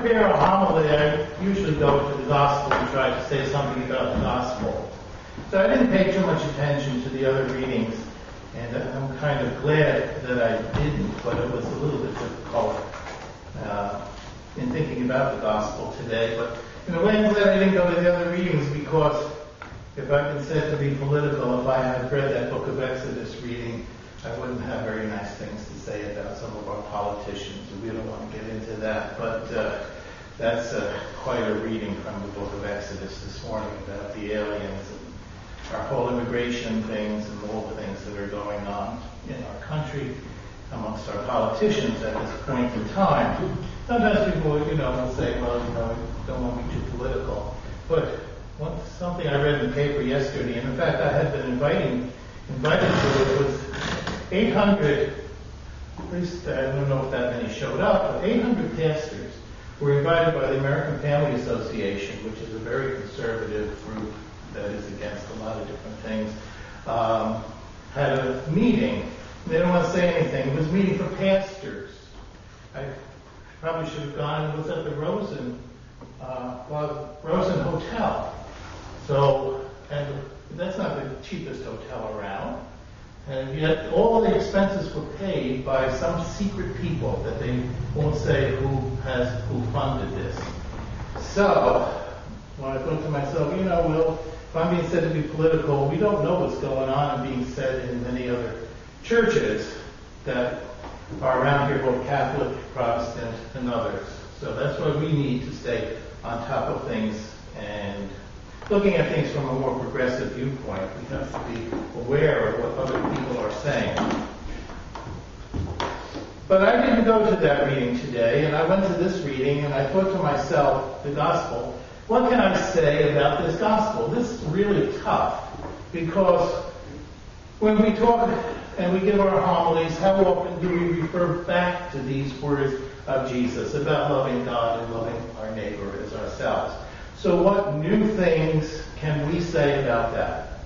prepare a homily, I usually go to the gospel and try to say something about the gospel. So I didn't pay too much attention to the other readings, and I'm kind of glad that I didn't, but it was a little bit difficult in thinking about the gospel today. But in a way, I'm glad I didn't go to the other readings, because if I've been said to be political, if I had read that book of Exodus reading, I wouldn't have very nice things to say about some of our politicians, and we don't want to get into that. But that's quite a reading from the book of Exodus this morning about the aliens and our whole immigration things and all the things that are going on in our country amongst our politicians at this point in time. Sometimes people, will say, well, don't want to be too political. But something I read in the paper yesterday, and in fact I had been invited to it, was 800, at least I don't know if that many showed up, but 800 pastors were invited by the American Family Association, which is a very conservative group that is against a lot of different things, had a meeting. They didn't want to say anything. It was a meeting for pastors. I probably should have gone. It was at the Rosen Hotel. So, and that's not the cheapest hotel around. And yet all the expenses were paid by some secret people that they won't say who funded this. So, when I thought to myself, Will, if I'm being said to be political, we don't know what's going on and being said in many other churches that are around here, both Catholic, Protestant, and others. So that's why we need to stay on top of things and looking at things from a more progressive viewpoint. We have to be aware of what other people are saying. But I didn't go to that reading today, and I went to this reading, and I thought to myself, the gospel, what can I say about this gospel? This is really tough, because when we talk and we give our homilies, how often do we refer back to these words of Jesus about loving God and loving our neighbor as ourselves? So what new things can we say about that?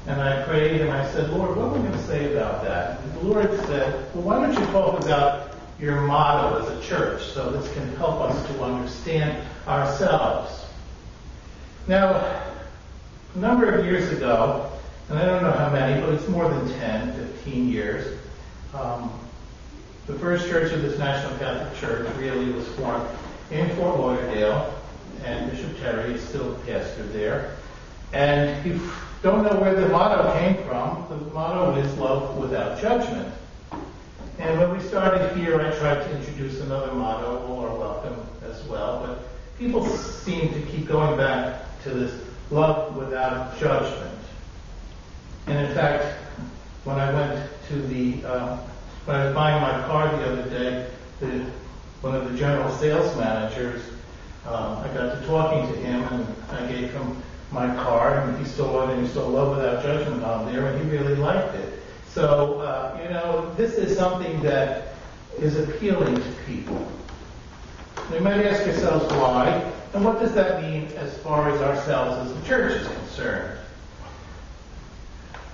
And I prayed and I said, Lord, what are we going to say about that? And the Lord said, well, why don't you talk about your motto as a church, so this can help us to understand ourselves. Now, a number of years ago, and I don't know how many, but it's more than 10, 15 years, the first church of this National Catholic Church really was formed in Fort Lauderdale, and Bishop Terry is still pastor there. And if you don't know where the motto came from, the motto is love without judgment. And when we started here, I tried to introduce another motto, all are welcome as well, but people seem to keep going back to this love without judgment. And in fact, when I went to when I was buying my car the other day, one of the general sales managers, I got to talking to him, and I gave him my car, and he saw it, and he saw love without judgment on there, and he really liked it. So, this is something that is appealing to people. We might ask ourselves why, and what does that mean as far as ourselves as the church is concerned?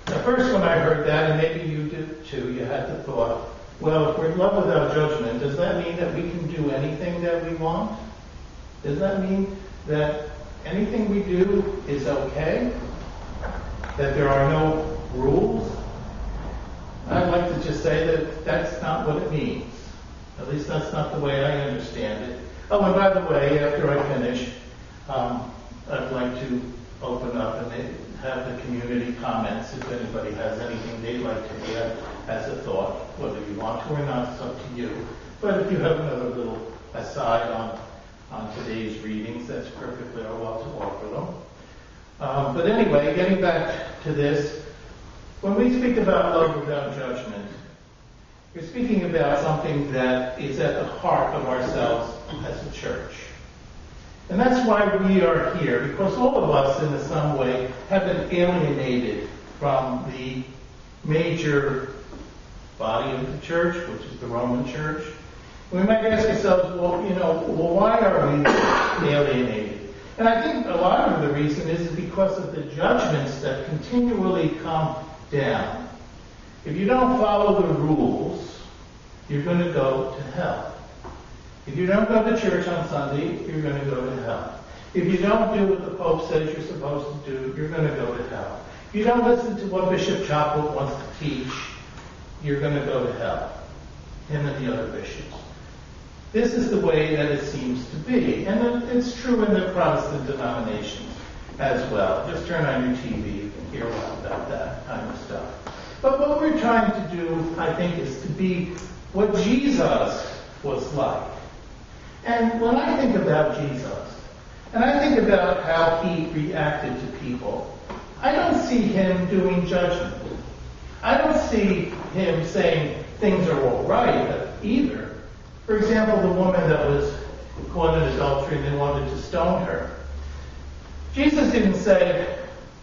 Now, first when I heard that, and maybe you did too, you had the thought, well, if we're in love without judgment, does that mean that we can do anything that we want? Does that mean that anything we do is okay? That there are no rules? I'd like to just say that that's not what it means. At least that's not the way I understand it. Oh, and by the way, after I finish, I'd like to open up and have the community comments if anybody has anything they'd like to add as a thought, whether you want to or not, it's up to you. But if you have another little aside on today's readings, that's perfectly well to offer them. But anyway, getting back to this, when we speak about love without judgment, we're speaking about something that is at the heart of ourselves as a church. And that's why we are here, because all of us in some way have been alienated from the major body of the church, which is the Roman Church. We might ask ourselves, well, why are we alienated? And I think a lot of the reason is because of the judgments that continually come down. If you don't follow the rules, you're going to go to hell. If you don't go to church on Sunday, you're going to go to hell. If you don't do what the Pope says you're supposed to do, you're going to go to hell. If you don't listen to what Bishop Chapel wants to teach, you're going to go to hell. Him and the other bishops. This is the way that it seems to be. And it's true in the Protestant denominations as well. Just turn on your TV, you can hear a lot about that kind of stuff. But what we're trying to do, I think, is to be what Jesus was like. And when I think about Jesus, and I think about how he reacted to people, I don't see him doing judgment. I don't see him saying things are all right either. For example, the woman that was caught in adultery and they wanted to stone her. Jesus didn't say,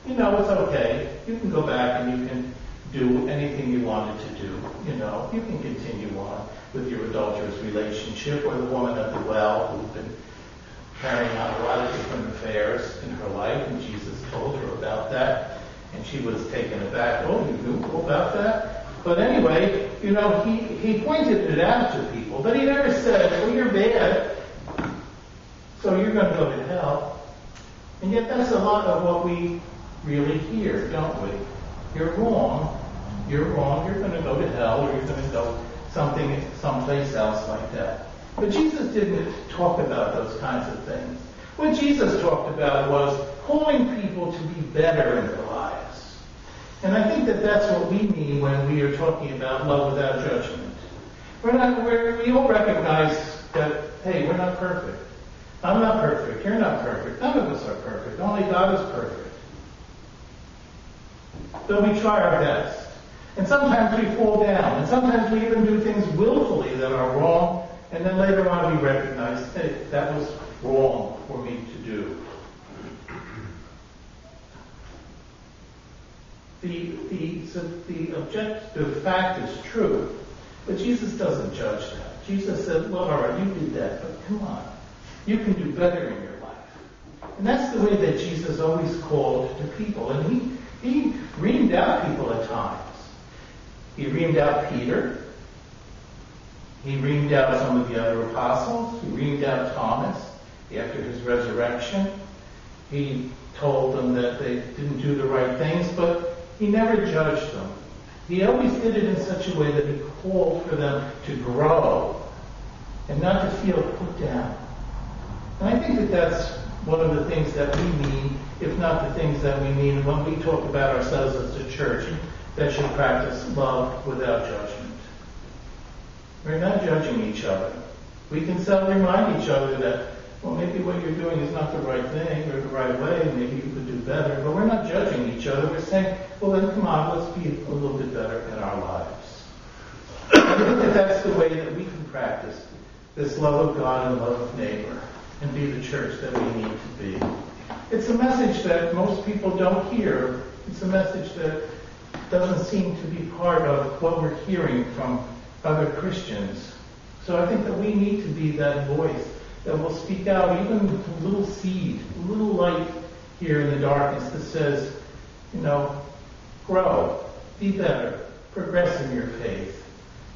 it's okay. You can go back and you can do anything you wanted to do. You can continue on with your adulterous relationship, or the woman at the well who'd been carrying out a lot of different affairs in her life, and Jesus told her about that, and she was taken aback. Oh, you knew about that? But anyway, he pointed it out to people, but he never said, well, you're bad, so you're going to go to hell. And yet that's a lot of what we really hear, don't we? You're wrong, you're going to go to hell, or you're going to go someplace else like that. But Jesus didn't talk about those kinds of things. What Jesus talked about was calling people to be better in their lives. And I think that that's what we mean when we are talking about love without judgment. We all recognize that, hey, we're not perfect. I'm not perfect. You're not perfect. None of us are perfect. Only God is perfect. So we try our best. And sometimes we fall down. And sometimes we even do things willfully that are wrong. And then later on we recognize, hey, that was wrong for me to do. The objective fact is true, but Jesus doesn't judge that. Jesus said, well, all right, you did that, but come on. You can do better in your life. And that's the way that Jesus always called to people. And he reamed out people at times. He reamed out Peter. He reamed out some of the other apostles. He reamed out Thomas after his resurrection. He told them that they didn't do the right things, but he never judged them. He always did it in such a way that he called for them to grow and not to feel put down. And I think that that's one of the things that we mean, if not the things that we mean when we talk about ourselves as a church that should practice love without judgment. We're not judging each other. We can remind each other that, well, maybe what you're doing is not the right thing or the right way, maybe you could do better, but we're not judging each other. We're saying, well, then come on, let's be a little bit better in our lives. I think that that's the way that we can practice this love of God and love of neighbor and be the church that we need to be. It's a message that most people don't hear. It's a message that doesn't seem to be part of what we're hearing from other Christians. So I think that we need to be that voice that will speak out, even with a little seed, a little light here in the darkness that says, grow, be better, progress in your faith.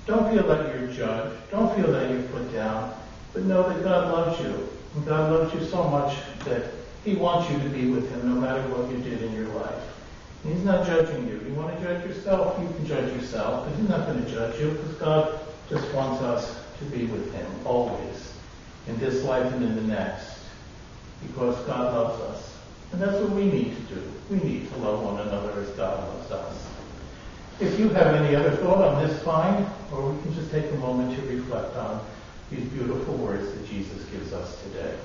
Don't feel that you're judged. Don't feel that you're put down. But know that God loves you. And God loves you so much that he wants you to be with him no matter what you did in your life. And he's not judging you. You want to judge yourself, you can judge yourself. But he's not going to judge you because God just wants us to be with him always, in this life and in the next, because God loves us. And that's what we need to do. We need to love one another as God loves us. If you have any other thought on this, fine, or we can just take a moment to reflect on these beautiful words that Jesus gives us today.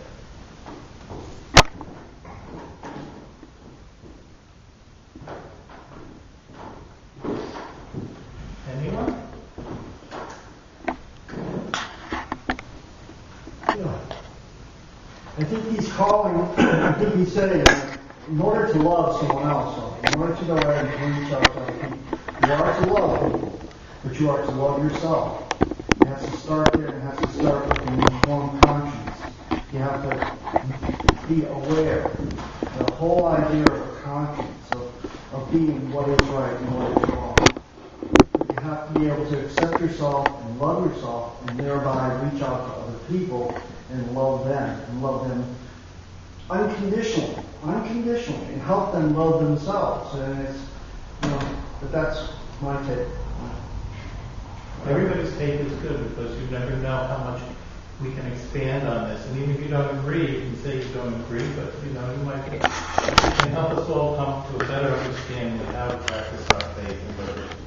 Anyone? Yeah. I think he's calling, I think he's saying, in order to love someone else, in order to go out and reach out to other people, you are to love people, but you are to love yourself. It has to start there, and it has to start with an informed conscience. You have to be aware. The whole idea of conscience, of being what is right and what is wrong. You have to be able to accept accept yourself and love yourself, and thereby reach out to other people and love them unconditionally, and help them love themselves. And it's, but that's my take. Everybody's take is good because you never know how much we can expand on this. And even if you don't agree, you can say you don't agree, but you might can help us all come to a better understanding of how to practice our faith and liberty.